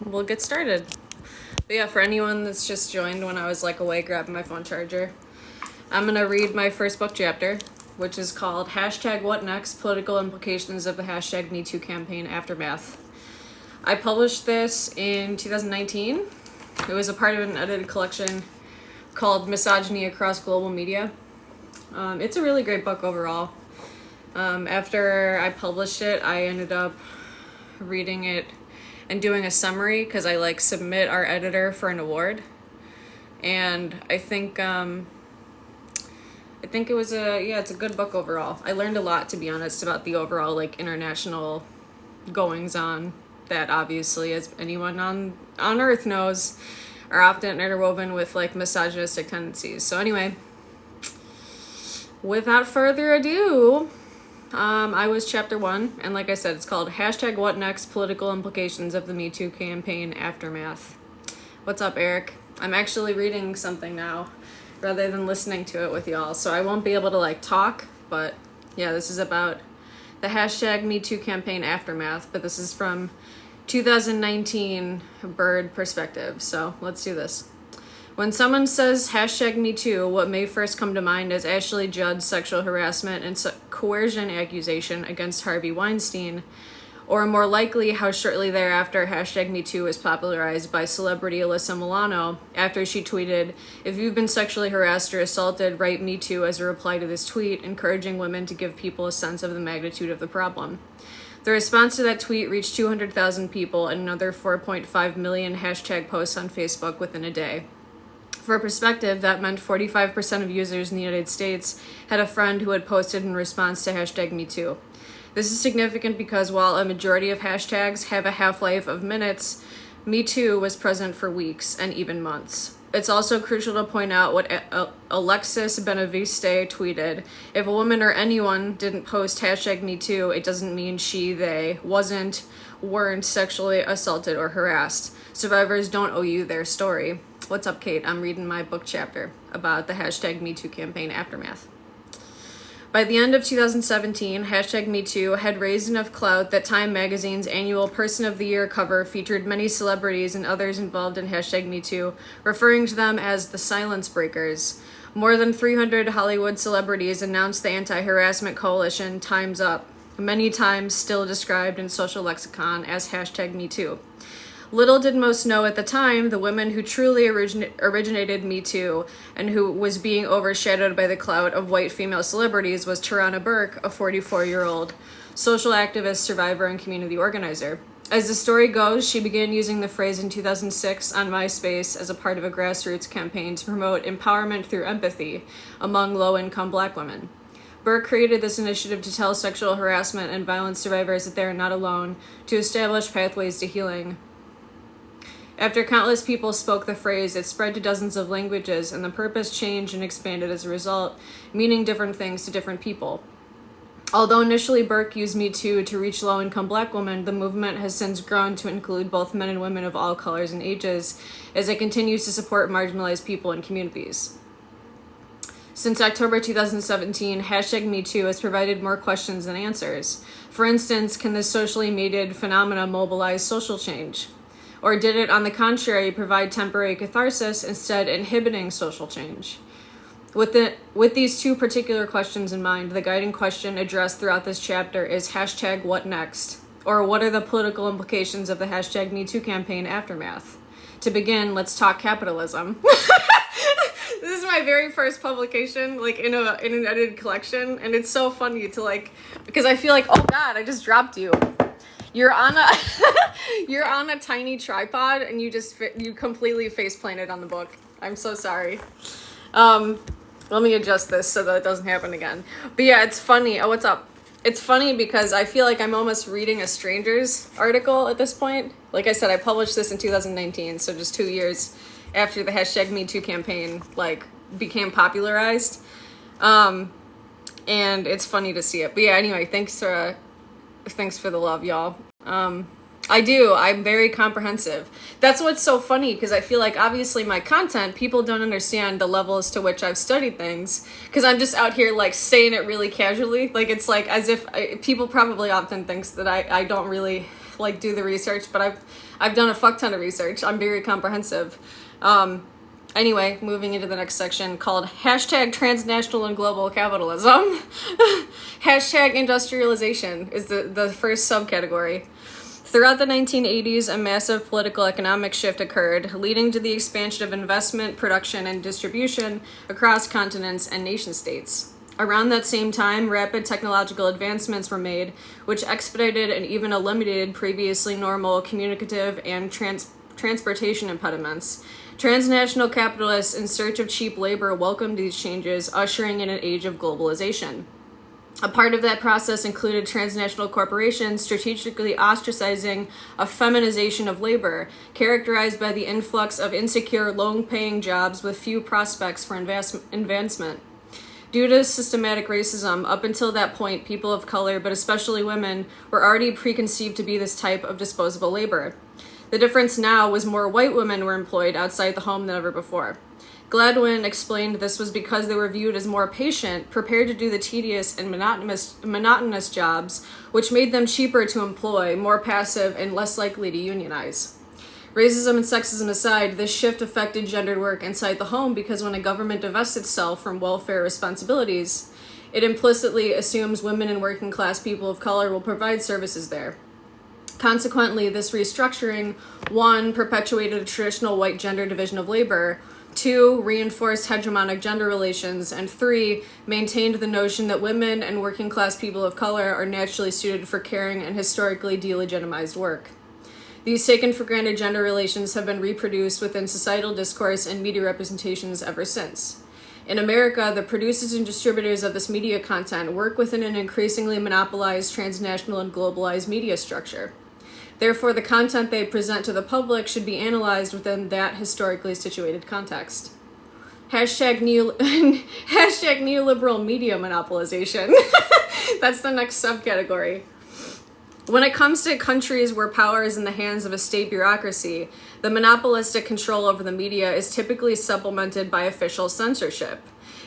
we'll get started. But yeah, for anyone that's just joined when I was like away grabbing my phone charger, I'm gonna read my first book chapter, which is called #What Next? Political Implications of the #MeToo Campaign Aftermath. I published this in 2019. It was a part of an edited collection called Misogyny Across Global Media. It's a really great book overall. After I published it, I ended up reading it and doing a summary because I like submit our editor for an award. And I think it was it's a good book overall. I learned a lot, to be honest, about the overall like international goings on that obviously, as anyone on earth knows, are often interwoven with like misogynistic tendencies. So anyway, without further ado, I was chapter 1, and like I said, it's called #What Next? Political Implications of the Me Too Campaign Aftermath. What's up, Eric? I'm actually reading something now rather than listening to it with y'all, so I won't be able to like talk, but yeah, this is about the #Me Too Campaign Aftermath, but this is from 2019 Bird perspective, so let's do this. When someone says #MeToo, what may first come to mind is Ashley Judd's sexual harassment and coercion accusation against Harvey Weinstein, or more likely how shortly thereafter #MeToo was popularized by celebrity Alyssa Milano after she tweeted, "If you've been sexually harassed or assaulted, write Me Too" as a reply to this tweet, encouraging women to give people a sense of the magnitude of the problem. The response to that tweet reached 200,000 people and another 4.5 million hashtag posts on Facebook within a day. For perspective, that meant 45% of users in the United States had a friend who had posted in response to #MeToo. This is significant because while a majority of hashtags have a half-life of minutes, Me Too was present for weeks and even months. It's also crucial to point out what Alexis Benaviste tweeted. If a woman or anyone didn't post #MeToo, it doesn't mean she, they, weren't sexually assaulted or harassed. Survivors don't owe you their story. What's up, Kate? I'm reading my book chapter about the #MeToo campaign aftermath. By the end of 2017, #MeToo had raised enough clout that Time magazine's annual Person of the Year cover featured many celebrities and others involved in #MeToo, referring to them as the silence breakers. More than 300 Hollywood celebrities announced the anti-harassment coalition Time's Up, many times still described in social lexicon as #MeToo. Little did most know at the time, the woman who truly originated Me Too and who was being overshadowed by the clout of white female celebrities was Tarana Burke, a 44-year-old social activist, survivor, and community organizer. As the story goes, she began using the phrase in 2006 on MySpace as a part of a grassroots campaign to promote empowerment through empathy among low-income Black women. Burke created this initiative to tell sexual harassment and violence survivors that they are not alone, to establish pathways to healing. After countless people spoke the phrase, it spread to dozens of languages, and the purpose changed and expanded as a result, meaning different things to different people. Although initially Burke used Me Too to reach low-income Black women, the movement has since grown to include both men and women of all colors and ages, as it continues to support marginalized people and communities. Since October 2017, #MeToo has provided more questions than answers. For instance, can this socially mediated phenomena mobilize social change? Or did it, on the contrary, provide temporary catharsis, instead inhibiting social change? With these two particular questions in mind, the guiding question addressed throughout this chapter is #What Next? Or what are the political implications of the #MeToo campaign aftermath? To begin, let's talk capitalism. This is my very first publication, like in an edited collection, and it's so funny to like, because I feel like, oh God, I just dropped you. You're on a tiny tripod and you completely face planted on the book. I'm so sorry. Let me adjust this so that it doesn't happen again. But yeah, it's funny. Oh, what's up? It's funny because I feel like I'm almost reading a stranger's article at this point. Like I said, I published this in 2019, so just 2 years after the #MeToo campaign like became popularized. And it's funny to see it. But yeah, anyway, thanks for the love, y'all. I'm very comprehensive. That's what's so funny, because I feel like obviously my content, people don't understand the levels to which I've studied things, because I'm just out here like saying it really casually. Like it's like as if people probably often thinks that I don't really like do the research, but I've done a fuck ton of research. I'm very comprehensive. Anyway, moving into the next section called hashtag transnational and global capitalism. Hashtag industrialization is the first subcategory. Throughout the 1980s, a massive political economic shift occurred, leading to the expansion of investment, production, and distribution across continents and nation-states. Around that same time, rapid technological advancements were made, which expedited and even eliminated previously normal communicative and transportation impediments. Transnational capitalists in search of cheap labor welcomed these changes, ushering in an age of globalization. A part of that process included transnational corporations strategically ostracizing a feminization of labor, characterized by the influx of insecure, low-paying jobs with few prospects for advancement. Due to systematic racism, up until that point, people of color, but especially women, were already preconceived to be this type of disposable labor. The difference now was more white women were employed outside the home than ever before. Gladwin explained this was because they were viewed as more patient, prepared to do the tedious and monotonous jobs, which made them cheaper to employ, more passive, and less likely to unionize. Racism and sexism aside, this shift affected gendered work inside the home because when a government divests itself from welfare responsibilities, it implicitly assumes women and working class people of color will provide services there. Consequently, this restructuring, 1, perpetuated a traditional white gender division of labor, 2, reinforced hegemonic gender relations, and 3, maintained the notion that women and working class people of color are naturally suited for caring and historically delegitimized work. These taken for granted gender relations have been reproduced within societal discourse and media representations ever since. In America, the producers and distributors of this media content work within an increasingly monopolized, transnational, and globalized media structure. Therefore, the content they present to the public should be analyzed within that historically situated context. Hashtag neoliberal media monopolization. That's the next subcategory. When it comes to countries where power is in the hands of a state bureaucracy, the monopolistic control over the media is typically supplemented by official censorship.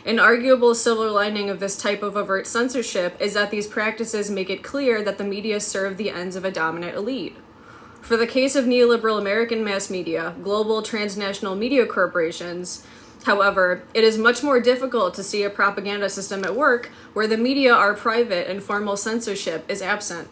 An arguable silver lining of this type of overt censorship is that these practices make it clear that the media serve the ends of a dominant elite. For the case of neoliberal American mass media, global transnational media corporations, however, it is much more difficult to see a propaganda system at work where the media are private and formal censorship is absent.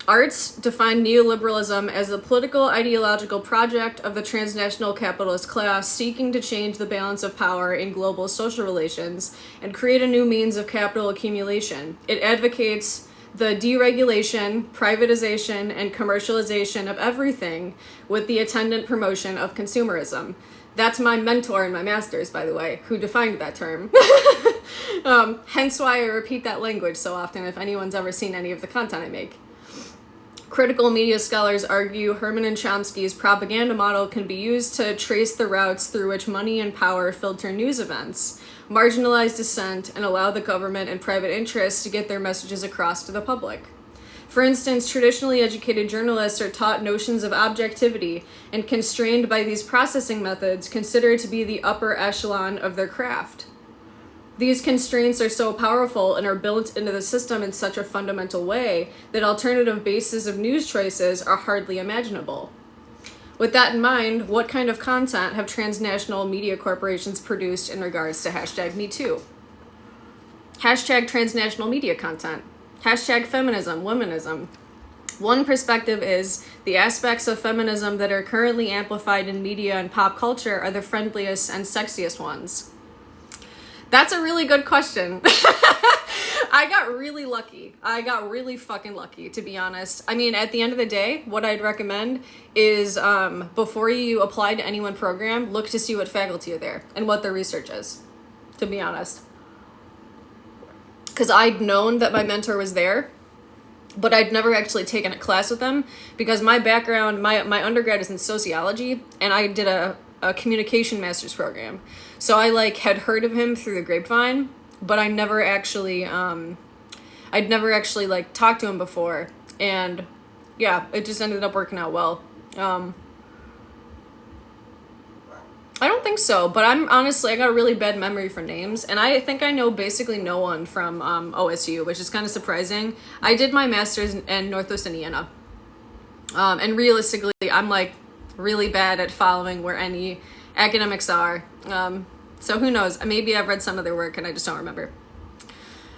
Arts define neoliberalism as a political ideological project of the transnational capitalist class seeking to change the balance of power in global social relations and create a new means of capital accumulation. It advocates the deregulation, privatization, and commercialization of everything with the attendant promotion of consumerism. That's my mentor in my master's, by the way, who defined that term. Hence why I repeat that language so often if anyone's ever seen any of the content I make. Critical media scholars argue Herman and Chomsky's propaganda model can be used to trace the routes through which money and power filter news events, marginalize dissent, and allow the government and private interests to get their messages across to the public. For instance, traditionally educated journalists are taught notions of objectivity and constrained by these processing methods considered to be the upper echelon of their craft. These constraints are so powerful and are built into the system in such a fundamental way that alternative bases of news choices are hardly imaginable. With that in mind, what kind of content have transnational media corporations produced in regards to hashtag #MeToo? Hashtag transnational media content. Hashtag feminism, womanism. One perspective is the aspects of feminism that are currently amplified in media and pop culture are the friendliest and sexiest ones. That's a really good question. I got really lucky. I got really fucking lucky, to be honest. I mean, at the end of the day, what I'd recommend is before you apply to any one program, look to see what faculty are there and what their research is, to be honest. Because I'd known that my mentor was there, but I'd never actually taken a class with them because my background, my undergrad is in sociology, and I did a communication master's program. So I had heard of him through the grapevine, but I never actually, I'd never actually talked to him before. And yeah, it just ended up working out well. I don't think so, but I got a really bad memory for names, and I think I know basically no one from OSU, which is kind of surprising. I did my master's in Northwest Indiana. And realistically, I'm like really bad at following where any academics are. So who knows? Maybe I've read some of their work and I just don't remember.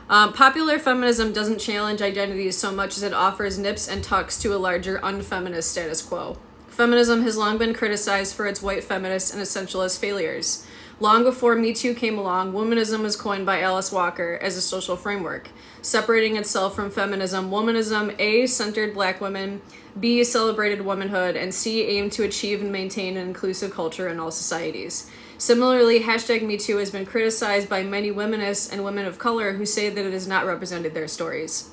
Popular feminism doesn't challenge identities so much as it offers nips and tucks to a larger unfeminist status quo. Feminism has long been criticized for its white feminist and essentialist failures. Long before Me Too came along, womanism was coined by Alice Walker as a social framework. Separating itself from feminism, womanism A, centered black women, B, celebrated womanhood, and C, aimed to achieve and maintain an inclusive culture in all societies. Similarly, hashtag MeToo has been criticized by many wominists and women of color who say that it has not represented their stories.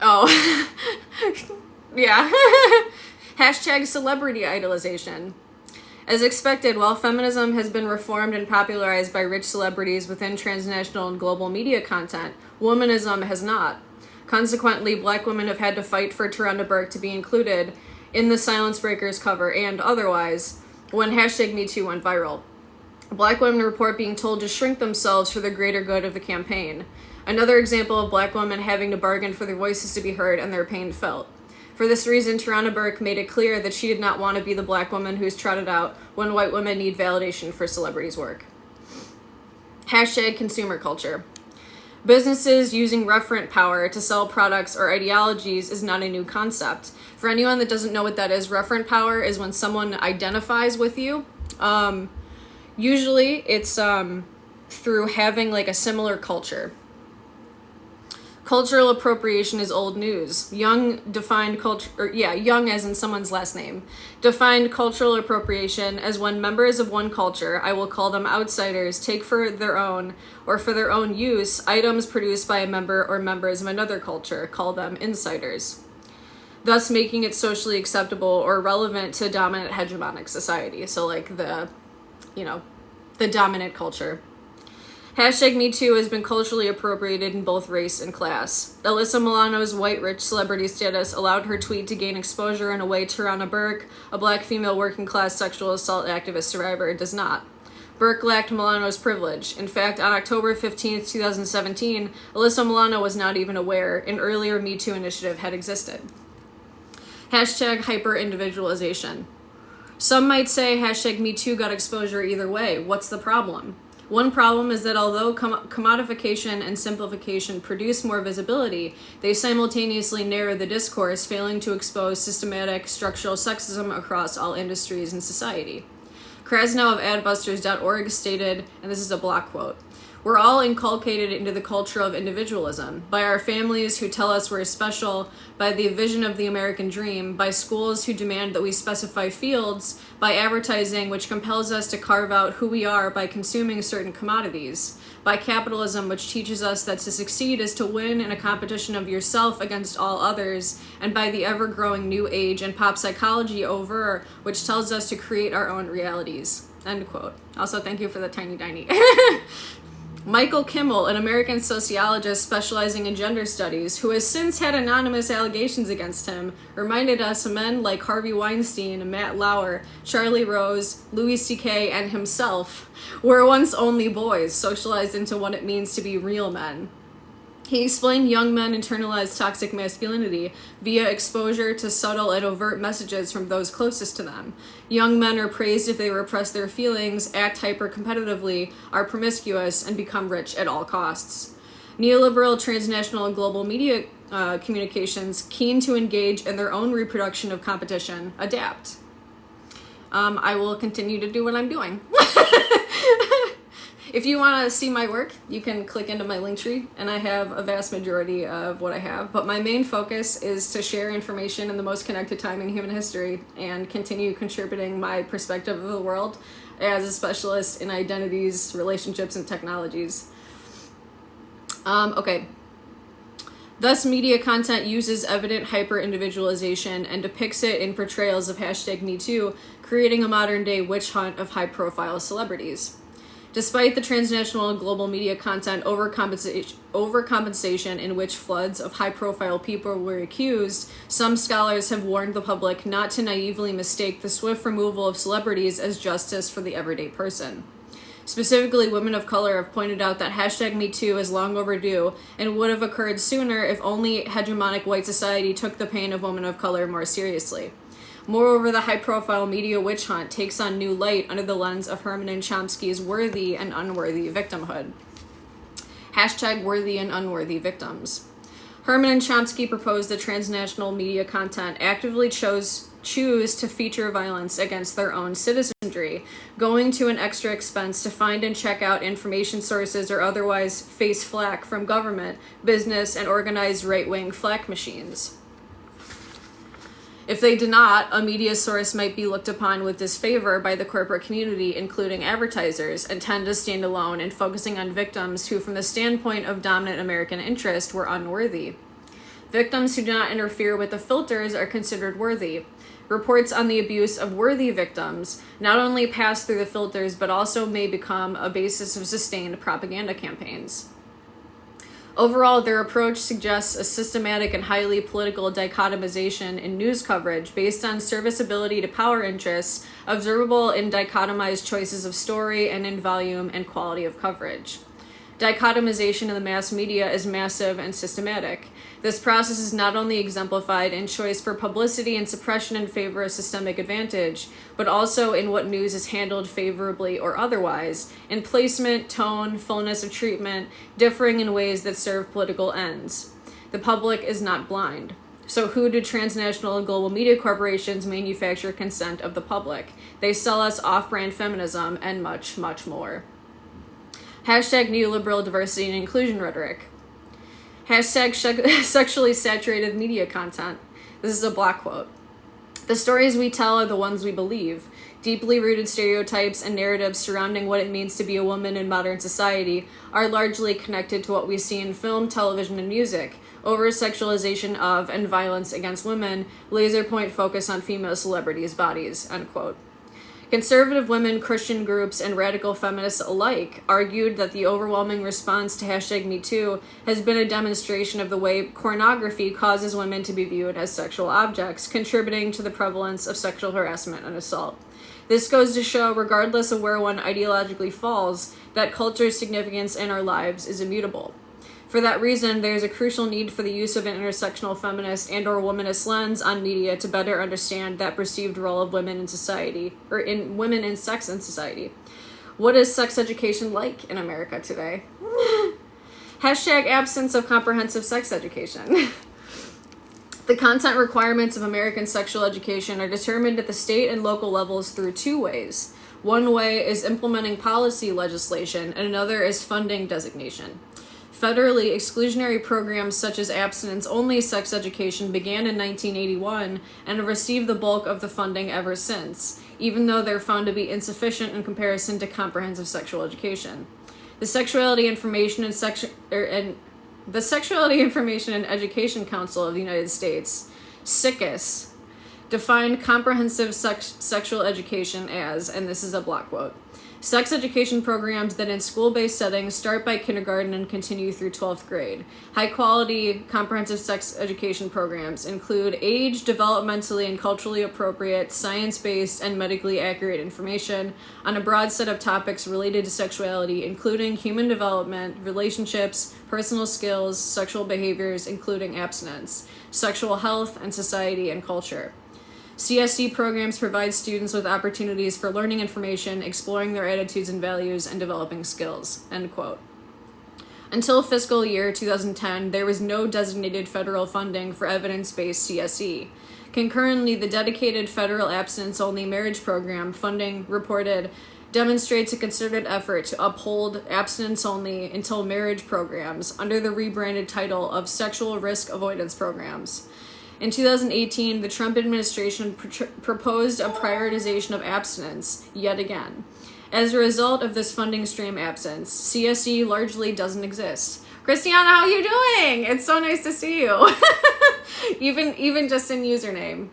Oh, yeah. Hashtag celebrity idolization. As expected, while feminism has been reformed and popularized by rich celebrities within transnational and global media content, womanism has not. Consequently, black women have had to fight for Tarana Burke to be included in the Silence Breakers cover and otherwise when hashtag MeToo went viral. Black women report being told to shrink themselves for the greater good of the campaign. Another example of black women having to bargain for their voices to be heard and their pain felt. For this reason, Tarana Burke made it clear that she did not want to be the black woman who's trotted out when white women need validation for celebrities' work. Hashtag consumer culture. Businesses using referent power to sell products or ideologies is not a new concept. For anyone that doesn't know what that is, referent power is when someone identifies with you. Usually it's through having like a similar culture. Cultural appropriation is old news. Young defined culture, Young as in someone's last name, defined cultural appropriation as when members of one culture, I will call them outsiders, take for their own or for their own use items produced by a member or members of another culture, call them insiders, thus making it socially acceptable or relevant to dominant hegemonic society. So like the dominant culture. Hashtag MeToo has been culturally appropriated in both race and class. Alyssa Milano's white rich celebrity status allowed her tweet to gain exposure in a way Tarana Burke, a black female working class sexual assault activist survivor, does not. Burke lacked Milano's privilege. In fact, on October 15th, 2017, Alyssa Milano was not even aware an earlier MeToo initiative had existed. Hashtag hyper-individualization. Some might say hashtag MeToo got exposure either way. What's the problem? One problem is that although commodification and simplification produce more visibility, they simultaneously narrow the discourse, failing to expose systematic structural sexism across all industries and society. Krasnow of adbusters.org stated, and this is a block quote, "We're all inculcated into the culture of individualism, by our families who tell us we're special, by the vision of the American dream, by schools who demand that we specify fields, by advertising which compels us to carve out who we are by consuming certain commodities, by capitalism which teaches us that to succeed is to win in a competition of yourself against all others, and by the ever-growing new age and pop psychology over, which tells us to create our own realities." End quote. Also, thank you for the tiny. Michael Kimmel, an American sociologist specializing in gender studies, who has since had anonymous allegations against him, reminded us men like Harvey Weinstein, Matt Lauer, Charlie Rose, Louis C.K., and himself were once only boys, socialized into what it means to be real men. He explained young men internalize toxic masculinity via exposure to subtle and overt messages from those closest to them. Young men are praised if they repress their feelings, act hyper-competitively, are promiscuous, and become rich at all costs. Neoliberal, transnational, and global media communications, keen to engage in their own reproduction of competition, adapt. I will continue to do what I'm doing. If you want to see my work, you can click into my Linktree, and I have a vast majority of what I have. But my main focus is to share information in the most connected time in human history and continue contributing my perspective of the world as a specialist in identities, relationships, and technologies. Okay. Thus, media content uses evident hyper-individualization and depicts it in portrayals of hashtag MeToo, creating a modern-day witch hunt of high-profile celebrities. Despite the transnational and global media content overcompensation in which floods of high-profile people were accused, some scholars have warned the public not to naively mistake the swift removal of celebrities as justice for the everyday person. Specifically, women of color have pointed out that hashtag MeToo is long overdue and would have occurred sooner if only hegemonic white society took the pain of women of color more seriously. Moreover, the high-profile media witch hunt takes on new light under the lens of Herman and Chomsky's worthy and unworthy victimhood. Hashtag worthy and unworthy victims. Herman and Chomsky proposed that transnational media content actively choose to feature violence against their own citizenry, going to an extra expense to find and check out information sources or otherwise face flack from government, business, and organized right-wing flack machines. If they do not, a media source might be looked upon with disfavor by the corporate community, including advertisers, and tend to stand alone in focusing on victims who, from the standpoint of dominant American interest, were unworthy. Victims who do not interfere with the filters are considered worthy. Reports on the abuse of worthy victims not only pass through the filters, but also may become a basis of sustained propaganda campaigns. Overall, their approach suggests a systematic and highly political dichotomization in news coverage based on serviceability to power interests, observable in dichotomized choices of story and in volume and quality of coverage. Dichotomization in the mass media is massive and systematic. This process is not only exemplified in choice for publicity and suppression in favor of systemic advantage, but also in what news is handled favorably or otherwise, in placement, tone, fullness of treatment, differing in ways that serve political ends. The public is not blind. So who do transnational and global media corporations manufacture consent of the public? They sell us off-brand feminism and much, much more. Hashtag neoliberal diversity and inclusion rhetoric. Hashtag sexually saturated media content. This is a block quote. The stories we tell are the ones we believe. Deeply rooted stereotypes and narratives surrounding what it means to be a woman in modern society are largely connected to what we see in film, television, and music. Over-sexualization of and violence against women, laser point focus on female celebrities' bodies, end quote. Conservative women, Christian groups, and radical feminists alike argued that the overwhelming response to hashtag MeToo has been a demonstration of the way pornography causes women to be viewed as sexual objects, contributing to the prevalence of sexual harassment and assault. This goes to show, regardless of where one ideologically falls, that culture's significance in our lives is immutable. For that reason, there is a crucial need for the use of an intersectional feminist and/or womanist lens on media to better understand that perceived role of women in society, or in women in sex in society. What is sex education like in America today? Hashtag absence of comprehensive sex education. The content requirements of American sexual education are determined at the state and local levels through two ways. One way is implementing policy legislation, and another is funding designation. Federally, exclusionary programs such as abstinence-only sex education began in 1981 and have received the bulk of the funding ever since, even though they're found to be insufficient in comparison to comprehensive sexual education. The Sexuality Information and Education Council of the United States, SICUS, defined comprehensive sexual education as, and this is a block quote, sex education programs that in school-based settings start by kindergarten and continue through 12th grade. High-quality, comprehensive sex education programs include age, developmentally and culturally appropriate, science-based, and medically accurate information on a broad set of topics related to sexuality, including human development, relationships, personal skills, sexual behaviors, including abstinence, sexual health, and society and culture. CSE programs provide students with opportunities for learning information, exploring their attitudes and values, and developing skills, end quote. Until fiscal year 2010, there was no designated federal funding for evidence-based CSE. Concurrently, the dedicated federal abstinence-only marriage program funding reported demonstrates a concerted effort to uphold abstinence-only until marriage programs under the rebranded title of sexual risk avoidance programs. In 2018, the Trump administration proposed a prioritization of abstinence, yet again. As a result of this funding stream absence, CSE largely doesn't exist. Christiana, how are you doing? It's so nice to see you. even just in username.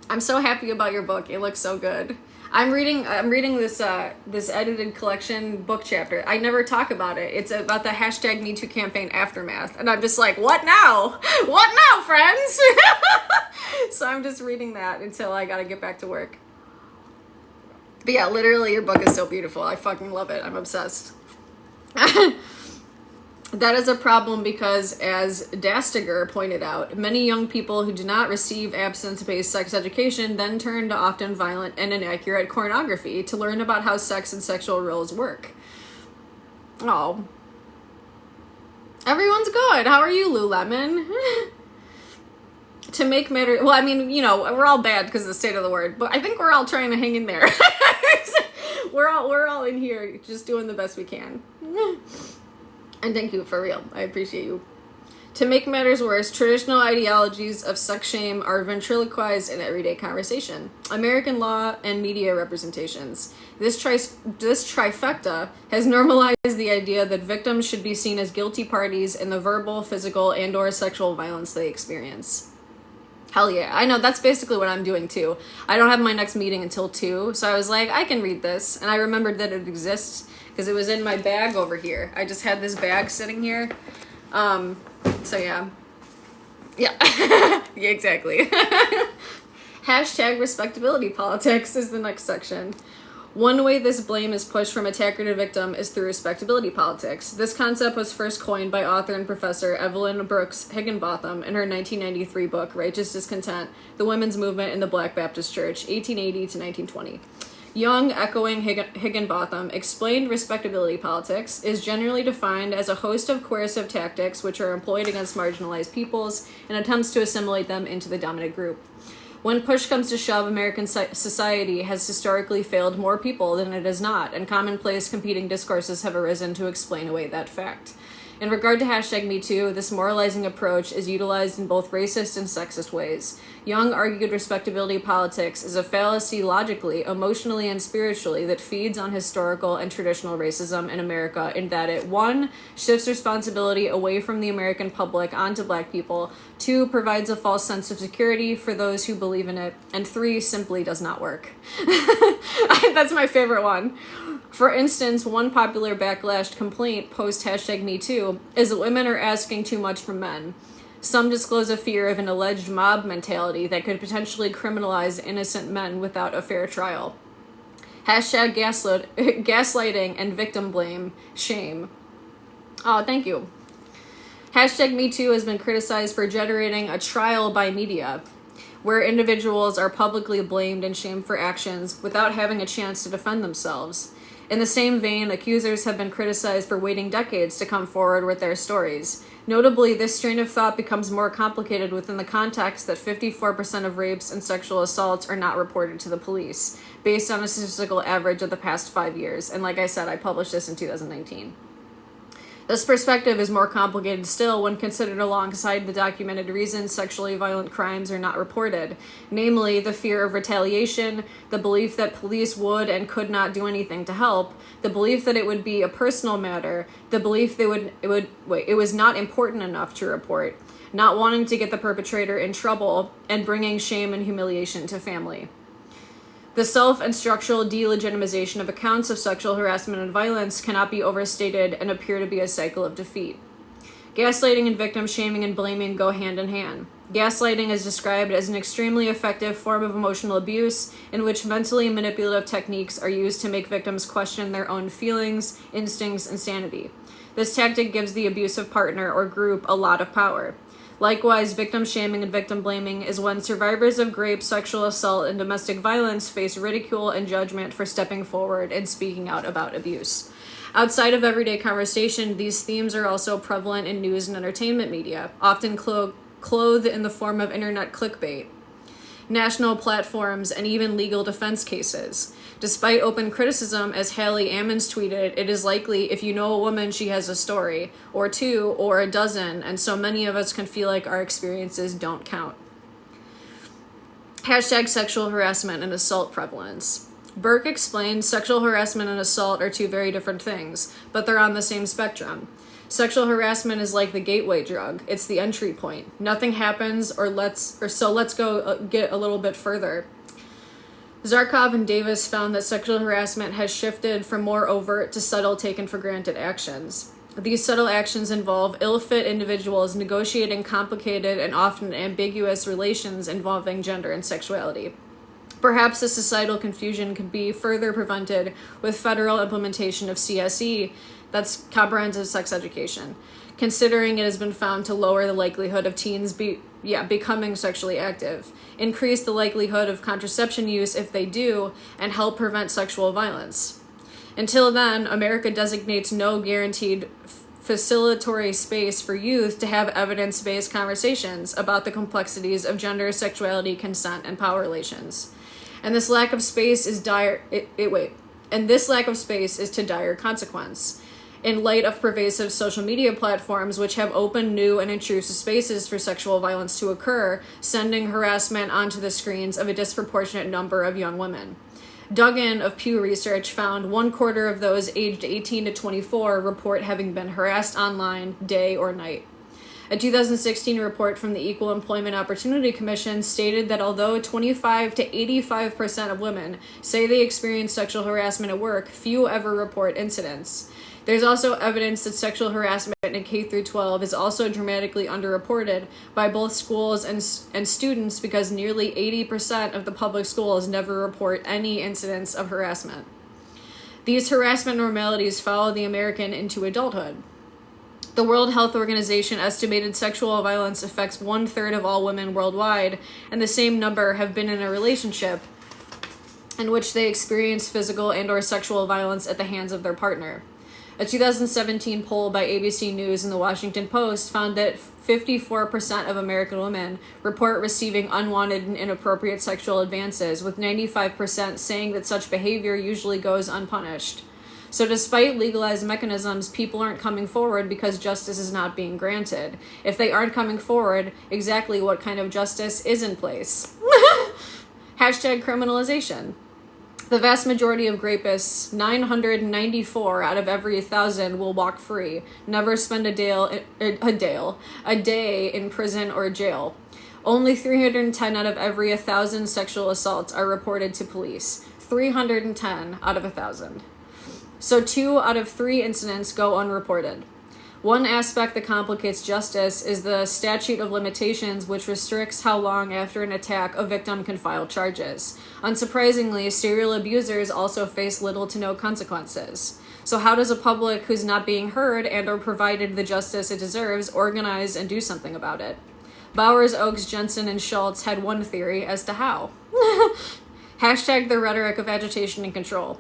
I'm so happy about your book. It looks so good. I'm reading this edited collection book chapter. I never talk about it. It's about the hashtag MeToo campaign aftermath. And I'm just like, what now? What now, friends? So I'm just reading that until I gotta get back to work. But yeah, literally your book is so beautiful. I fucking love it. I'm obsessed. That is a problem because, as Dastiger pointed out, many young people who do not receive abstinence-based sex education then turn to often violent and inaccurate pornography to learn about how sex and sexual roles work. Oh. Everyone's good. How are you, Lululemon? To make matters... Well, I mean, you know, we're all bad because of the state of the word, but I think we're all trying to hang in there. We're all in here just doing the best we can. And thank you, for real. I appreciate you. To make matters worse, traditional ideologies of sex shame are ventriloquized in everyday conversation. American law and media representations. This trifecta has normalized the idea that victims should be seen as guilty parties in the verbal, physical, and/or sexual violence they experience. Hell yeah. I know, that's basically what I'm doing too. I don't have my next meeting until 2, so I was like, I can read this. And I remembered that it exists because it was in my bag over here. I just had this bag sitting here. So yeah. Yeah. Yeah, exactly. Hashtag respectability politics is the next section. One way this blame is pushed from attacker to victim is through respectability politics. This concept was first coined by author and professor Evelyn Brooks Higginbotham in her 1993 book, Righteous Discontent, The Women's Movement in the Black Baptist Church, 1880 to 1920. Young, echoing Higginbotham, explained respectability politics is generally defined as a host of coercive tactics which are employed against marginalized peoples and attempts to assimilate them into the dominant group. When push comes to shove, American society has historically failed more people than it has not, and commonplace competing discourses have arisen to explain away that fact. In regard to hashtag MeToo, this moralizing approach is utilized in both racist and sexist ways. Young argued respectability politics is a fallacy logically, emotionally, and spiritually that feeds on historical and traditional racism in America in that it, 1, shifts responsibility away from the American public onto black people, 2, provides a false sense of security for those who believe in it, and 3, simply does not work. That's my favorite one. For instance, one popular backlash complaint post hashtag MeToo is that women are asking too much from men. Some disclose a fear of an alleged mob mentality that could potentially criminalize innocent men without a fair trial. Hashtag gaslighting and victim blame, shame. Oh, thank you. Hashtag MeToo has been criticized for generating a trial by media, where individuals are publicly blamed and shamed for actions without having a chance to defend themselves. In the same vein, accusers have been criticized for waiting decades to come forward with their stories. Notably, this strain of thought becomes more complicated within the context that 54% of rapes and sexual assaults are not reported to the police, based on a statistical average of the past 5 years. And like I said, I published this in 2019. This perspective is more complicated still when considered alongside the documented reasons sexually violent crimes are not reported, namely the fear of retaliation, the belief that police would and could not do anything to help, the belief that it would be a personal matter, the belief it was not important enough to report, not wanting to get the perpetrator in trouble, and bringing shame and humiliation to family. The self and structural delegitimization of accounts of sexual harassment and violence cannot be overstated and appear to be a cycle of defeat. Gaslighting and victim shaming and blaming go hand in hand. Gaslighting is described as an extremely effective form of emotional abuse in which mentally manipulative techniques are used to make victims question their own feelings, instincts, and sanity. This tactic gives the abusive partner or group a lot of power. Likewise, victim shaming and victim blaming is when survivors of rape, sexual assault, and domestic violence face ridicule and judgment for stepping forward and speaking out about abuse. Outside of everyday conversation, these themes are also prevalent in news and entertainment media, often clothed in the form of internet clickbait, national platforms, and even legal defense cases. Despite open criticism, as Hallie Ammons tweeted, it is likely if you know a woman, she has a story, or 2, or a dozen, and so many of us can feel like our experiences don't count. Hashtag sexual harassment and assault prevalence. Burke explained sexual harassment and assault are 2 very different things, but they're on the same spectrum. Sexual harassment is like the gateway drug. It's the entry point. Nothing happens, so let's go get a little bit further. Zarkov and Davis found that sexual harassment has shifted from more overt to subtle taken-for-granted actions. These subtle actions involve ill-fit individuals negotiating complicated and often ambiguous relations involving gender and sexuality. Perhaps the societal confusion could be further prevented with federal implementation of CSE, that's comprehensive sex education, considering it has been found to lower the likelihood of teens becoming sexually active, increase the likelihood of contraception use if they do, and help prevent sexual violence. Until then, America designates no guaranteed facilitatory space for youth to have evidence-based conversations about the complexities of gender, sexuality, consent, and power relations. And this lack of space is this lack of space is to dire consequence. In light of pervasive social media platforms which have opened new and intrusive spaces for sexual violence to occur, sending harassment onto the screens of a disproportionate number of young women. Duggan of Pew Research found 1/4 of those aged 18 to 24 report having been harassed online day or night. A 2016 report from the Equal Employment Opportunity Commission stated that although 25 to 85% of women say they experience sexual harassment at work, few ever report incidents. There's also evidence that sexual harassment in K-12 is also dramatically underreported by both schools and students because nearly 80% of the public schools never report any incidents of harassment. These harassment normalities follow the American into adulthood. The World Health Organization estimated sexual violence affects 1/3 of all women worldwide, and the same number have been in a relationship in which they experience physical and/or sexual violence at the hands of their partner. A 2017 poll by ABC News and the Washington Post found that 54% of American women report receiving unwanted and inappropriate sexual advances, with 95% saying that such behavior usually goes unpunished. So despite legalized mechanisms, people aren't coming forward because justice is not being granted. If they aren't coming forward, exactly what kind of justice is in place? Hashtag criminalization. The vast majority of rapists, 994 out of every 1,000, will walk free, never spend a day in prison or jail. Only 310 out of every 1,000 sexual assaults are reported to police. 310 out of 1,000. So 2 out of 3 incidents go unreported. One aspect that complicates justice is the statute of limitations, which restricts how long after an attack a victim can file charges. Unsurprisingly, serial abusers also face little to no consequences. So how does a public who's not being heard and or provided the justice it deserves organize and do something about it? Bowers, Oakes, Jensen, and Schultz had one theory as to how. Hashtag the rhetoric of agitation and control.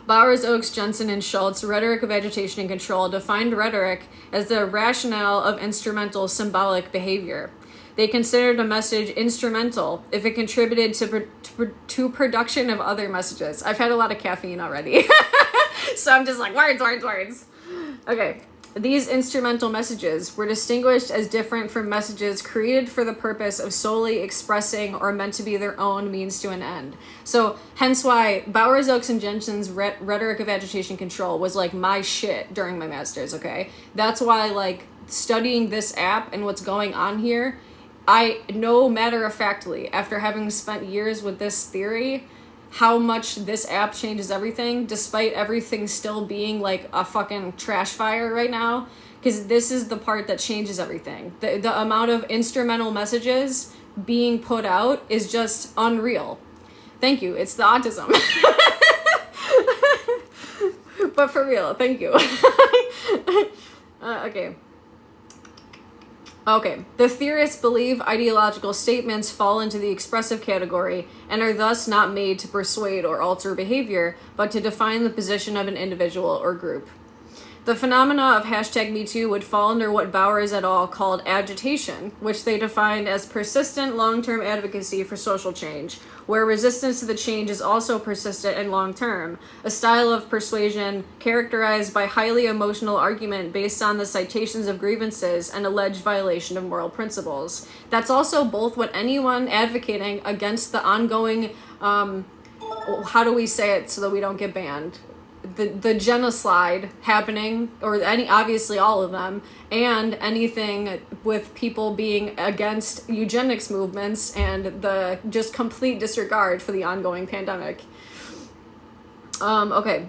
Bowers, Oakes, Jensen, and Schultz, Rhetoric of Agitation and Control, defined rhetoric as the rationale of instrumental symbolic behavior. They considered a message instrumental if it contributed to production of other messages. I've had a lot of caffeine already, so I'm just like, words. Okay. These instrumental messages were distinguished as different from messages created for the purpose of solely expressing or meant to be their own means to an end. So, hence why Bowers, Oakes, and Jensen's Rhetoric of Agitation Control was like my shit during my master's, okay? That's why, like, studying this app and what's going on here, I know matter-of-factly, after having spent years with this theory, how much this app changes everything, despite everything still being like a fucking trash fire right now, because this is the part that changes everything. The amount of instrumental messages being put out is just unreal. Thank you. It's the autism. But for real, thank you. Okay, the theorists believe ideological statements fall into the expressive category and are thus not made to persuade or alter behavior, but to define the position of an individual or group. The phenomena of hashtag MeToo would fall under what Bowers et al. Called agitation, which they defined as persistent long-term advocacy for social change, where resistance to the change is also persistent and long-term, a style of persuasion characterized by highly emotional argument based on the citations of grievances and alleged violation of moral principles. That's also both what anyone advocating against the ongoing, how do we say it so that we don't get banned? The genocide happening, or obviously all of them, and anything with people being against eugenics movements and the just complete disregard for the ongoing pandemic. Okay.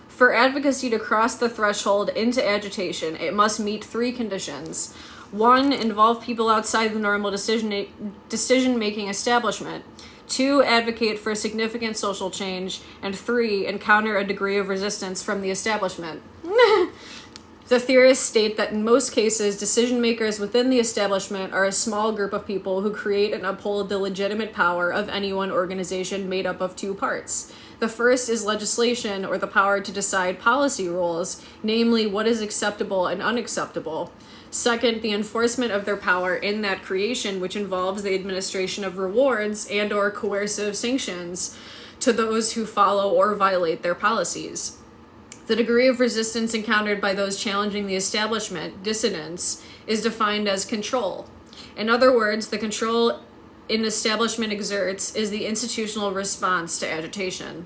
For advocacy to cross the threshold into agitation, it must meet 3 conditions. 1, involve people outside the normal decision-making establishment. 2, advocate for significant social change, and 3, encounter a degree of resistance from the establishment. The theorists state that in most cases, decision makers within the establishment are a small group of people who create and uphold the legitimate power of any one organization made up of 2 parts. The first is legislation, or the power to decide policy rules, namely what is acceptable and unacceptable. Second, the enforcement of their power in that creation, which involves the administration of rewards and/or coercive sanctions to those who follow or violate their policies. The degree of resistance encountered by those challenging the establishment, dissidents, is defined as control. In other words, the control an establishment exerts is the institutional response to agitation.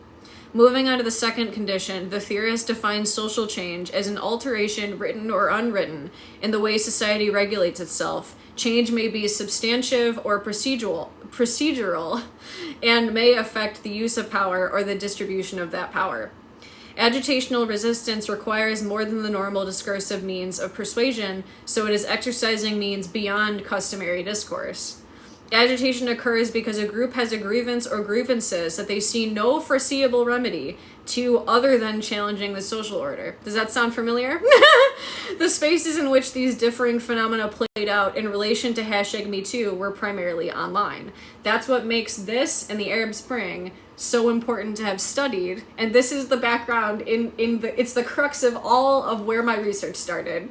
Moving on to the second condition, the theorist defines social change as an alteration, written or unwritten, in the way society regulates itself. Change may be substantive or procedural, and may affect the use of power or the distribution of that power. Agitational resistance requires more than the normal discursive means of persuasion, so it is exercising means beyond customary discourse. Agitation occurs because a group has a grievance or grievances that they see no foreseeable remedy to other than challenging the social order. Does that sound familiar? The spaces in which these differing phenomena played out in relation to #MeToo were primarily online. That's what makes this and the Arab Spring so important to have studied, and this is the background it's the crux of all of where my research started.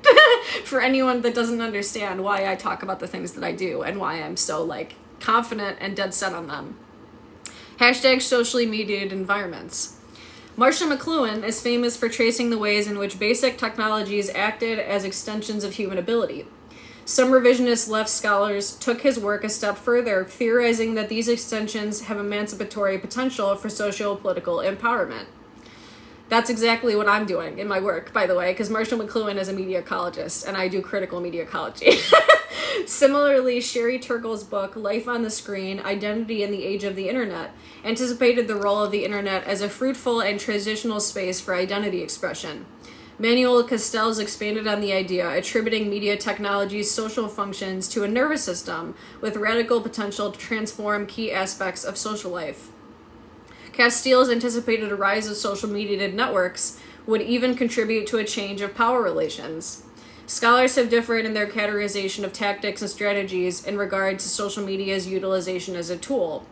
For anyone that doesn't understand why I talk about the things that I do and why I'm so confident and dead set on them. #socially mediated environments. Marshall McLuhan is famous for tracing the ways in which basic technologies acted as extensions of human ability. Some revisionist left scholars took his work a step further, theorizing that these extensions have emancipatory potential for socio-political empowerment. That's exactly what I'm doing in my work, by the way, because Marshall McLuhan is a media ecologist, and I do critical media ecology. Similarly, Sherry Turkle's book, Life on the Screen, Identity in the Age of the Internet, anticipated the role of the internet as a fruitful and transitional space for identity expression. Manuel Castells expanded on the idea, attributing media technology's social functions to a nervous system with radical potential to transform key aspects of social life. Castells anticipated a rise of social mediated networks would even contribute to a change of power relations. Scholars have differed in their categorization of tactics and strategies in regard to social media's utilization as a tool.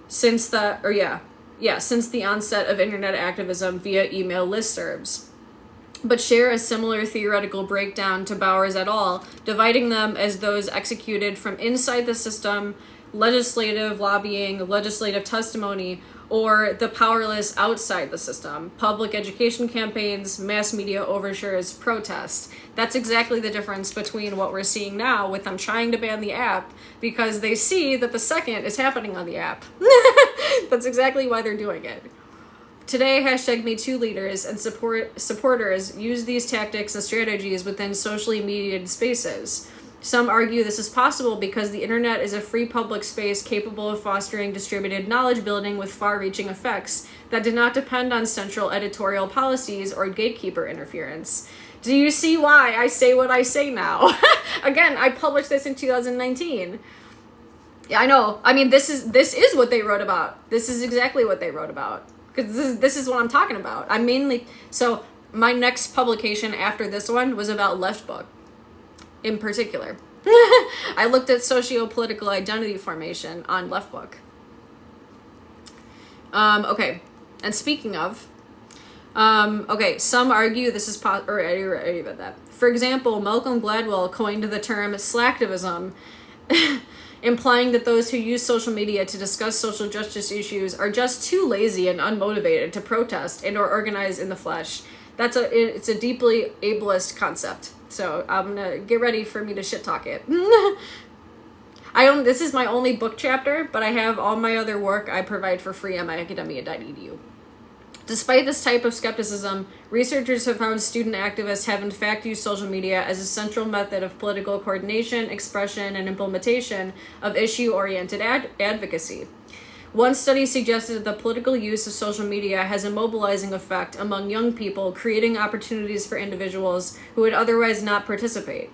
Since the onset of internet activism via email listservs, but share a similar theoretical breakdown to Bowers et al., dividing them as those executed from inside the system, legislative lobbying, legislative testimony, or the powerless outside the system, public education campaigns, mass media overtures, protests. That's exactly the difference between what we're seeing now with them trying to ban the app because they see that the second is happening on the app. That's exactly why they're doing it. Today, #MeToo leaders and supporters use these tactics and strategies within socially mediated spaces. Some argue this is possible because the internet is a free public space capable of fostering distributed knowledge building with far-reaching effects that do not depend on central editorial policies or gatekeeper interference. Do you see why I say what I say now? Again, I published this in 2019. Yeah, I know. I mean, this is what they wrote about. This is exactly what they wrote about. Because this is what I'm talking about. So my next publication after this one was about Left Book in particular. I looked at socio-political identity formation on Left Book. Okay, and speaking of, some argue this is I already read that. For example, Malcolm Gladwell coined the term slacktivism, implying that those who use social media to discuss social justice issues are just too lazy and unmotivated to protest and or organize in the flesh. It's a deeply ableist concept. So I'm gonna get ready for me to shit talk it. This is my only book chapter, but I have all my other work I provide for free on myacademia.edu. Despite this type of skepticism, researchers have found student activists have in fact used social media as a central method of political coordination, expression, and implementation of issue-oriented advocacy. One study suggested that the political use of social media has a mobilizing effect among young people, creating opportunities for individuals who would otherwise not participate.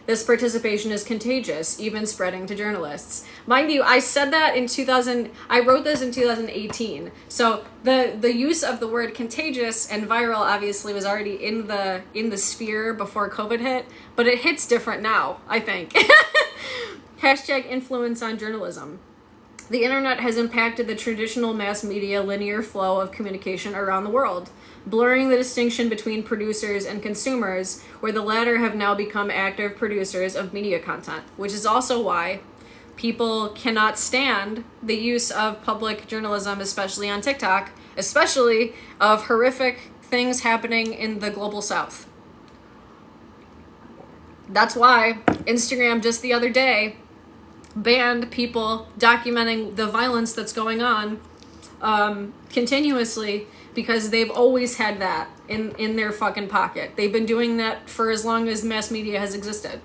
This participation is contagious, even spreading to journalists. Mind you, I said that in 2000, I wrote this in 2018. So the use of the word contagious and viral obviously was already in the sphere before COVID hit, but it hits different now, I think. Hashtag influence on journalism. The internet has impacted the traditional mass media linear flow of communication around the world, blurring the distinction between producers and consumers, where the latter have now become active producers of media content, which is also why people cannot stand the use of public journalism, especially on TikTok, especially of horrific things happening in the global south. That's why Instagram just the other day banned people documenting the violence that's going on continuously, because they've always had that in their fucking pocket. They've been doing that for as long as mass media has existed.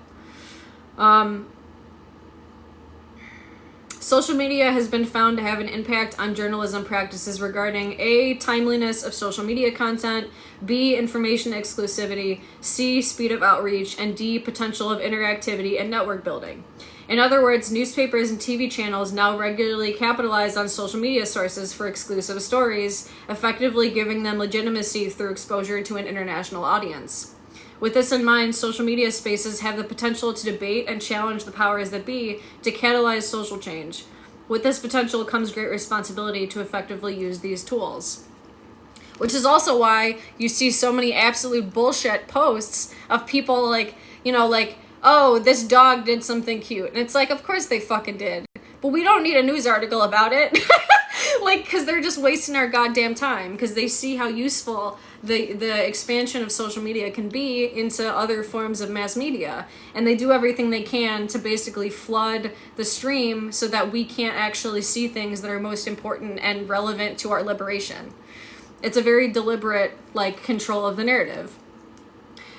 Social media has been found to have an impact on journalism practices regarding A, timeliness of social media content, B, information exclusivity, C, speed of outreach, and D, potential of interactivity and network building. In other words, newspapers and TV channels now regularly capitalize on social media sources for exclusive stories, effectively giving them legitimacy through exposure to an international audience. With this in mind, social media spaces have the potential to debate and challenge the powers that be to catalyze social change. With this potential comes great responsibility to effectively use these tools. Which is also why you see so many absolute bullshit posts of people like, oh, this dog did something cute. And it's like, of course they fucking did. But we don't need a news article about it. Because they're just wasting our goddamn time. Because they see how useful the expansion of social media can be into other forms of mass media. And they do everything they can to basically flood the stream so that we can't actually see things that are most important and relevant to our liberation. It's a very deliberate, control of the narrative.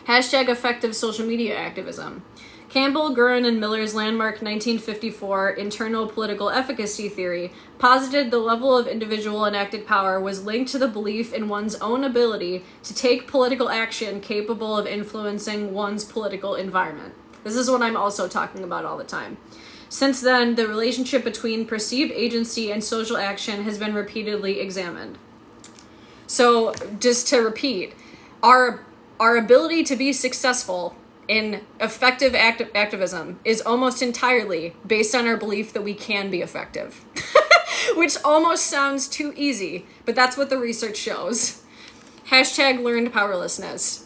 Hashtag effective social media activism. Campbell, Guerin, and Miller's landmark 1954 internal political efficacy theory posited the level of individual enacted power was linked to the belief in one's own ability to take political action capable of influencing one's political environment. This is what I'm also talking about all the time. Since then, the relationship between perceived agency and social action has been repeatedly examined. So, just to repeat, our ability to be successful in effective activism is almost entirely based on our belief that we can be effective. Which almost sounds too easy, but that's what the research shows. Hashtag learned powerlessness.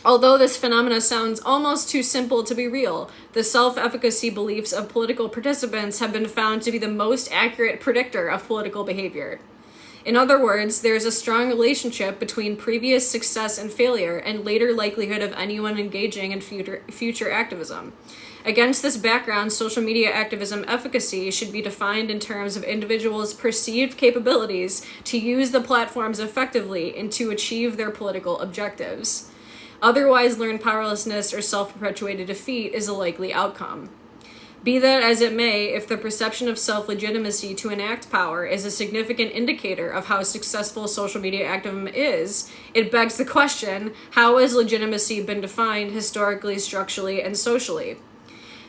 Although this phenomena sounds almost too simple to be real, the self-efficacy beliefs of political participants have been found to be the most accurate predictor of political behavior. In other words, there is a strong relationship between previous success and failure and later likelihood of anyone engaging in future activism. Against this background, social media activism efficacy should be defined in terms of individuals' perceived capabilities to use the platforms effectively and to achieve their political objectives. Otherwise, learned powerlessness or self-perpetuated defeat is a likely outcome. Be that as it may, if the perception of self-legitimacy to enact power is a significant indicator of how successful social media activism is, it begs the question, how has legitimacy been defined historically, structurally, and socially?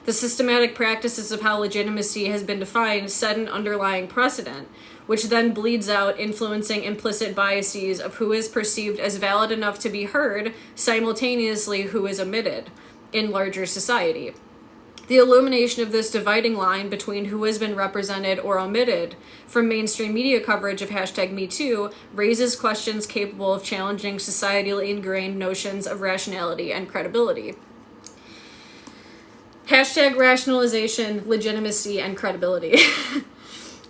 The systematic practices of how legitimacy has been defined set an underlying precedent, which then bleeds out, influencing implicit biases of who is perceived as valid enough to be heard, simultaneously who is omitted in larger society. The illumination of this dividing line between who has been represented or omitted from mainstream media coverage of hashtag #MeToo raises questions capable of challenging societally ingrained notions of rationality and credibility. Hashtag rationalization, legitimacy, and credibility.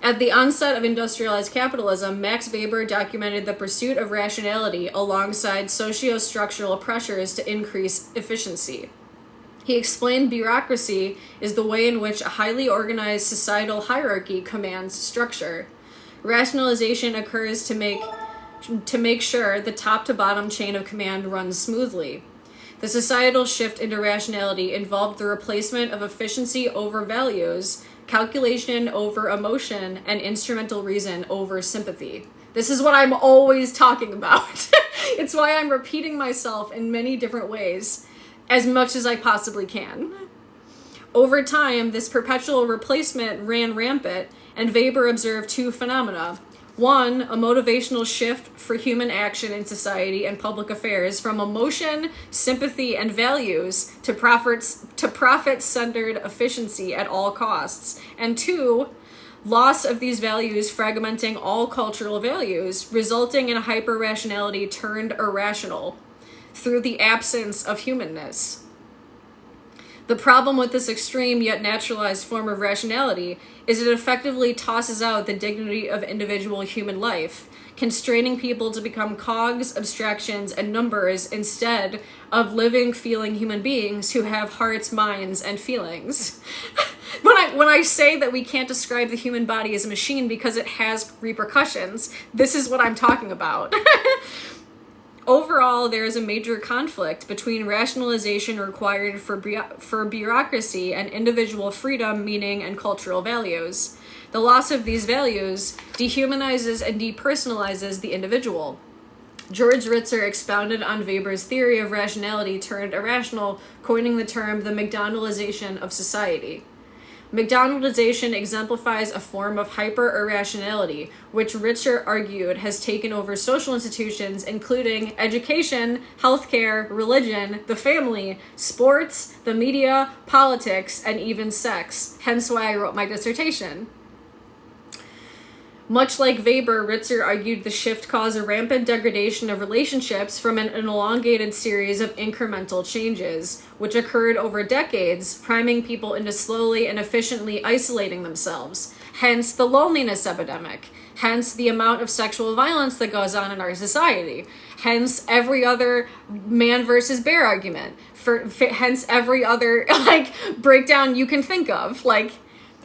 At the onset of industrialized capitalism, Max Weber documented the pursuit of rationality alongside socio-structural pressures to increase efficiency. He explained bureaucracy is the way in which a highly organized societal hierarchy commands structure. Rationalization occurs to make sure the top to bottom chain of command runs smoothly. The societal shift into rationality involved the replacement of efficiency over values, calculation over emotion, and instrumental reason over sympathy. This is what I'm always talking about. It's why I'm repeating myself in many different ways, as much as I possibly can. Over time, this perpetual replacement ran rampant, and Weber observed two phenomena. One, a motivational shift for human action in society and public affairs from emotion, sympathy, and values to profit-centered efficiency at all costs. And two, loss of these values fragmenting all cultural values, resulting in hyper-rationality turned irrational through the absence of humanness. The problem with this extreme yet naturalized form of rationality is it effectively tosses out the dignity of individual human life, constraining people to become cogs, abstractions, and numbers instead of living, feeling human beings who have hearts, minds, and feelings. When I say that we can't describe the human body as a machine because it has repercussions, this is what I'm talking about. Overall, there is a major conflict between rationalization required for bureaucracy and individual freedom, meaning, and cultural values. The loss of these values dehumanizes and depersonalizes the individual. George Ritzer expounded on Weber's theory of rationality turned irrational, coining the term the McDonaldization of society. McDonaldization exemplifies a form of hyper-irrationality, which Ritzer argued has taken over social institutions including education, healthcare, religion, the family, sports, the media, politics, and even sex. Hence why I wrote my dissertation. Much like Weber, Ritzer argued the shift caused a rampant degradation of relationships from an elongated series of incremental changes, which occurred over decades, priming people into slowly and efficiently isolating themselves. Hence the loneliness epidemic. Hence the amount of sexual violence that goes on in our society. Hence every other man versus bear argument. Hence every other breakdown you can think of.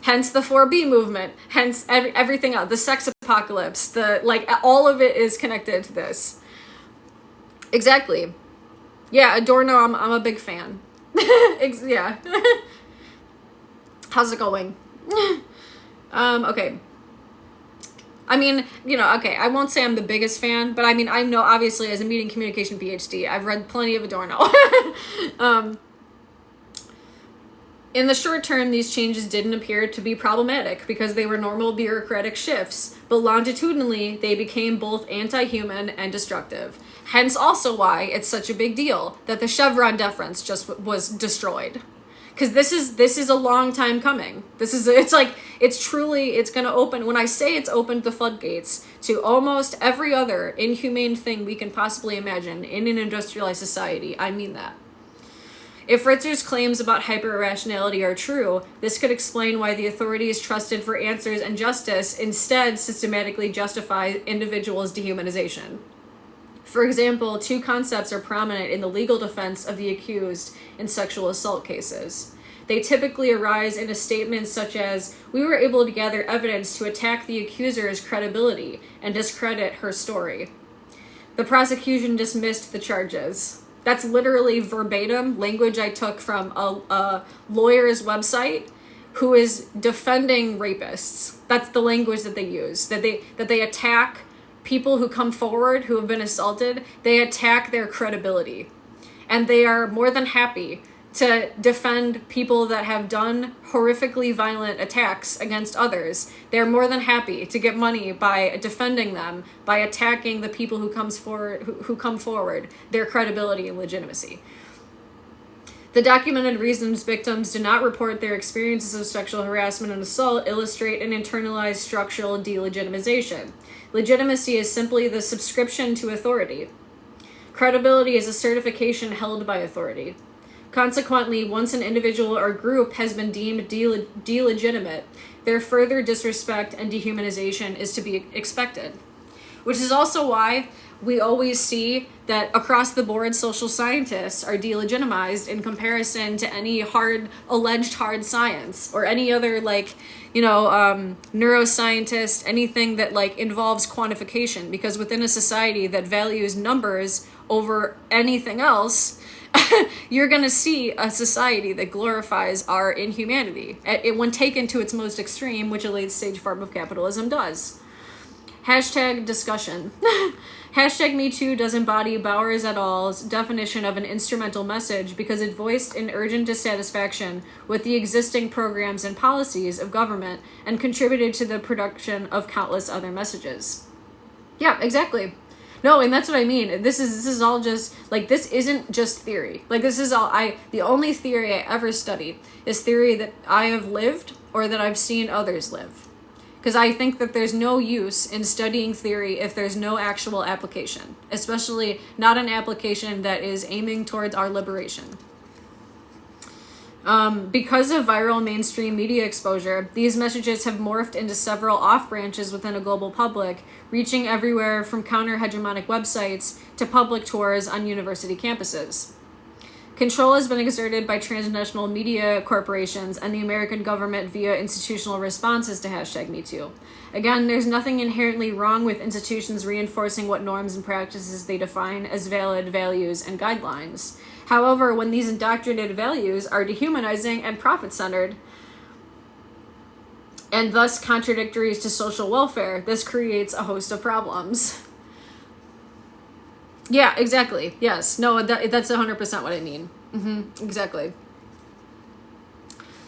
Hence the 4B movement, hence everything else, the sex apocalypse, all of it is connected to this. Exactly. Yeah, Adorno, I'm a big fan. Yeah. How's it going? Okay. I mean, okay, I won't say I'm the biggest fan, but I mean, I know, obviously, as a media and communication PhD, I've read plenty of Adorno. In the short term, these changes didn't appear to be problematic because they were normal bureaucratic shifts, but longitudinally, they became both anti-human and destructive. Hence also why it's such a big deal that the Chevron deference just was destroyed. Because this is a long time coming. It's gonna open, when I say it's opened the floodgates to almost every other inhumane thing we can possibly imagine in an industrialized society, I mean that. If Ritzer's claims about hyper-irrationality are true, this could explain why the authorities trusted for answers and justice instead systematically justify individuals' dehumanization. For example, two concepts are prominent in the legal defense of the accused in sexual assault cases. They typically arise in a statement such as, "We were able to gather evidence to attack the accuser's credibility and discredit her story." The prosecution dismissed the charges. That's literally verbatim language I took from a lawyer's website who is defending rapists. That's the language that they use. That they attack people who come forward who have been assaulted. They attack their credibility. And they are more than happy to defend people that have done horrifically violent attacks against others. They're more than happy to get money by defending them, by attacking the people who come forward, their credibility and legitimacy. The documented reasons victims do not report their experiences of sexual harassment and assault illustrate an internalized structural delegitimization. Legitimacy is simply the subscription to authority. Credibility is a certification held by authority. Consequently, once an individual or group has been deemed delegitimate, their further disrespect and dehumanization is to be expected. Which is also why we always see that across the board social scientists are delegitimized in comparison to any alleged hard science or any other neuroscientist, anything that involves quantification, because within a society that values numbers over anything else, you're going to see a society that glorifies our inhumanity when taken to its most extreme, which a late-stage form of capitalism does. Hashtag discussion. Hashtag MeToo does embody Bowers et al.'s definition of an instrumental message because it voiced an urgent dissatisfaction with the existing programs and policies of government and contributed to the production of countless other messages. Yeah, exactly. No, and that's what I mean. This is all just, like, this isn't just theory. Like, this is all, the only theory I ever studied is theory that I have lived or that I've seen others live. Because I think that there's no use in studying theory if there's no actual application, especially not an application that is aiming towards our liberation. Because of viral mainstream media exposure, these messages have morphed into several off-branches within a global public, reaching everywhere from counter-hegemonic websites to public tours on university campuses. Control has been exerted by transnational media corporations and the American government via institutional responses to hashtag MeToo. Again, there's nothing inherently wrong with institutions reinforcing what norms and practices they define as valid values and guidelines. However, when these indoctrinated values are dehumanizing and profit-centered, and thus contradictory to social welfare, this creates a host of problems. Yeah, exactly. Yes. No, that's 100% what I mean. Exactly.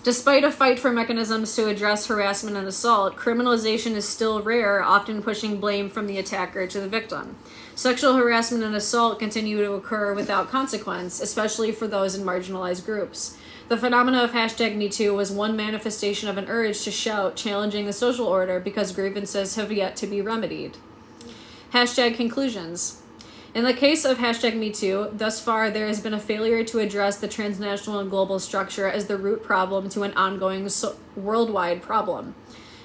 Despite a fight for mechanisms to address harassment and assault, criminalization is still rare, often pushing blame from the attacker to the victim. Sexual harassment and assault continue to occur without consequence, especially for those in marginalized groups. The phenomena of hashtag MeToo was one manifestation of an urge to shout, challenging the social order because grievances have yet to be remedied. Hashtag conclusions. In the case of hashtag MeToo, thus far there has been a failure to address the transnational and global structure as the root problem to an ongoing worldwide problem.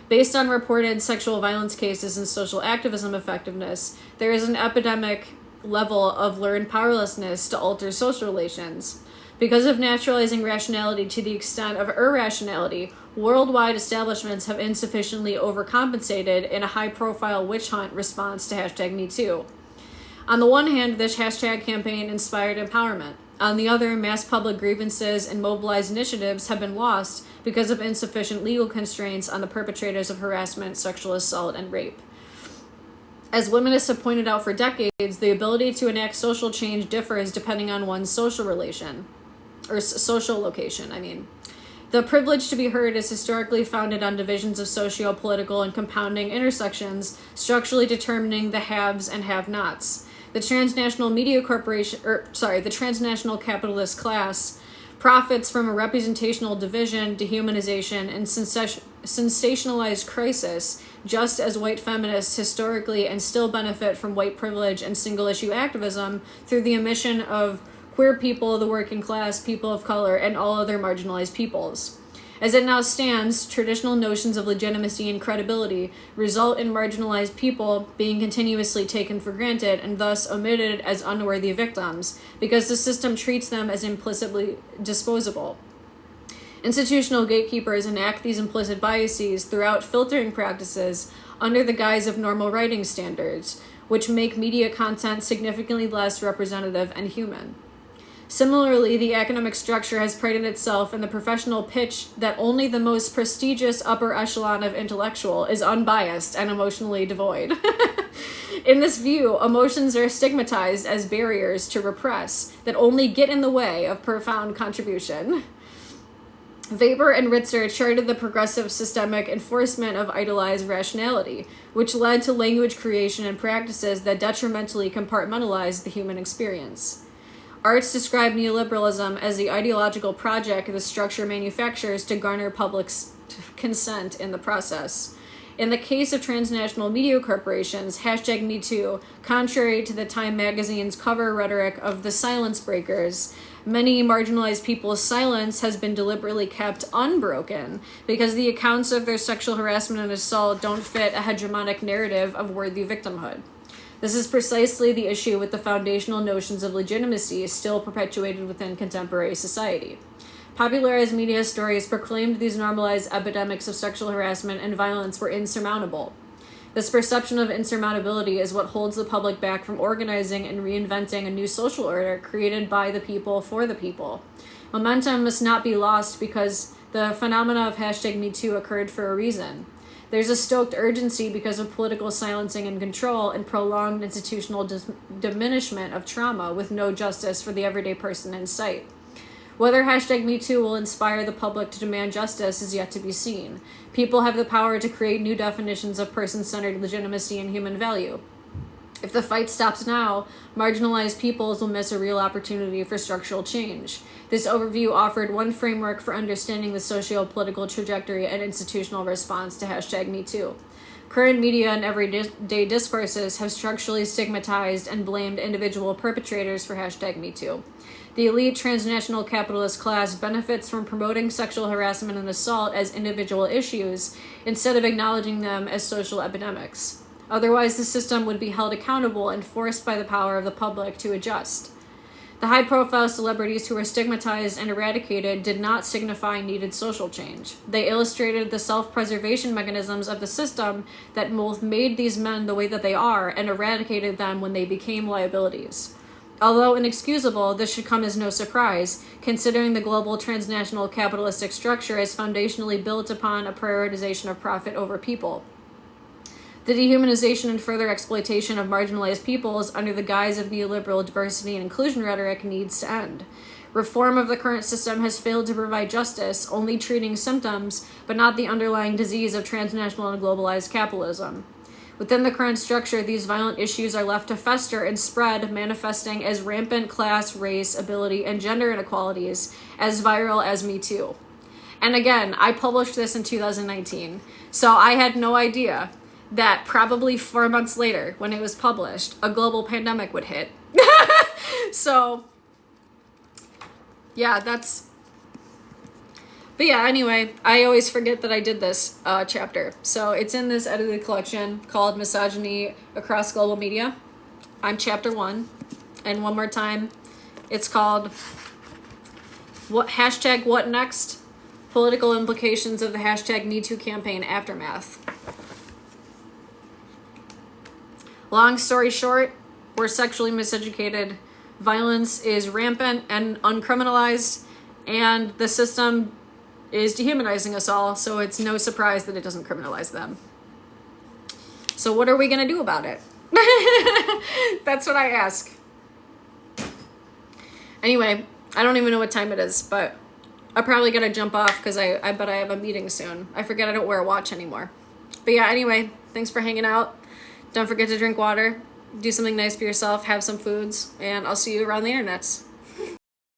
Based on reported sexual violence cases and social activism effectiveness, there is an epidemic level of learned powerlessness to alter social relations. Because of naturalizing rationality to the extent of irrationality, worldwide establishments have insufficiently overcompensated in a high-profile witch hunt response to hashtag MeToo. On the one hand, this hashtag campaign inspired empowerment. On the other, mass public grievances and mobilized initiatives have been lost because of insufficient legal constraints on the perpetrators of harassment, sexual assault, and rape. As wominists have pointed out for decades, the ability to enact social change differs depending on one's social relation, or social location, I mean. The privilege to be heard is historically founded on divisions of socio-political and compounding intersections, structurally determining the haves and have-nots. The transnational the transnational capitalist class profits from a representational division, dehumanization, and sensationalized crisis, just as white feminists historically and still benefit from white privilege and single-issue activism through the omission of queer people, the working class, people of color, and all other marginalized peoples. As it now stands, traditional notions of legitimacy and credibility result in marginalized people being continuously taken for granted and thus omitted as unworthy victims, because the system treats them as implicitly disposable. Institutional gatekeepers enact these implicit biases throughout filtering practices under the guise of normal writing standards, which make media content significantly less representative and human. Similarly, the academic structure has prided itself in the professional pitch that only the most prestigious upper echelon of intellectual is unbiased and emotionally devoid. In this view, emotions are stigmatized as barriers to repress that only get in the way of profound contribution. Weber and Ritzer charted the progressive systemic enforcement of idolized rationality, which led to language creation and practices that detrimentally compartmentalized the human experience. Arts describe neoliberalism as the ideological project the structure manufactures to garner public consent in the process. In the case of transnational media corporations, hashtag MeToo, contrary to the Time magazine's cover rhetoric of the silence breakers, many marginalized people's silence has been deliberately kept unbroken because the accounts of their sexual harassment and assault don't fit a hegemonic narrative of worthy victimhood. This is precisely the issue with the foundational notions of legitimacy still perpetuated within contemporary society. Popularized media stories proclaimed these normalized epidemics of sexual harassment and violence were insurmountable. This perception of insurmountability is what holds the public back from organizing and reinventing a new social order created by the people for the people. Momentum must not be lost because the phenomena of hashtag MeToo occurred for a reason. There's a stoked urgency because of political silencing and control and prolonged institutional diminishment of trauma with no justice for the everyday person in sight. Whether hashtag MeToo will inspire the public to demand justice is yet to be seen. People have the power to create new definitions of person-centered legitimacy and human value. If the fight stops now, marginalized peoples will miss a real opportunity for structural change. This overview offered one framework for understanding the socio-political trajectory and institutional response to hashtag MeToo. Current media and everyday discourses have structurally stigmatized and blamed individual perpetrators for hashtag MeToo. The elite transnational capitalist class benefits from promoting sexual harassment and assault as individual issues instead of acknowledging them as social epidemics. Otherwise, the system would be held accountable and forced by the power of the public to adjust. The high-profile celebrities who were stigmatized and eradicated did not signify needed social change. They illustrated the self-preservation mechanisms of the system that both made these men the way that they are and eradicated them when they became liabilities. Although inexcusable, this should come as no surprise, considering the global transnational capitalistic structure is foundationally built upon a prioritization of profit over people. The dehumanization and further exploitation of marginalized peoples under the guise of neoliberal diversity and inclusion rhetoric needs to end. Reform of the current system has failed to provide justice, only treating symptoms, but not the underlying disease of transnational and globalized capitalism. Within the current structure, these violent issues are left to fester and spread, manifesting as rampant class, race, ability, and gender inequalities, as viral as MeToo. And again, I published this in 2019, so I had no idea that probably 4 months later, when it was published, a global pandemic would hit. So, yeah, But yeah, anyway, I always forget that I did this chapter. So it's in this edited collection called Misogyny Across Global Media. I'm chapter 1. And one more time, it's called hashtag What Next? Political Implications of the hashtag MeToo Campaign Aftermath. Long story short, we're sexually miseducated. Violence is rampant and uncriminalized, and the system is dehumanizing us all, so it's no surprise that it doesn't criminalize them. So what are we going to do about it? That's what I ask. Anyway, I don't even know what time it is, but I'm probably going to jump off because I bet I have a meeting soon. I forget I don't wear a watch anymore. But yeah, anyway, thanks for hanging out. Don't forget to drink water, do something nice for yourself, have some foods, and I'll see you around the internets.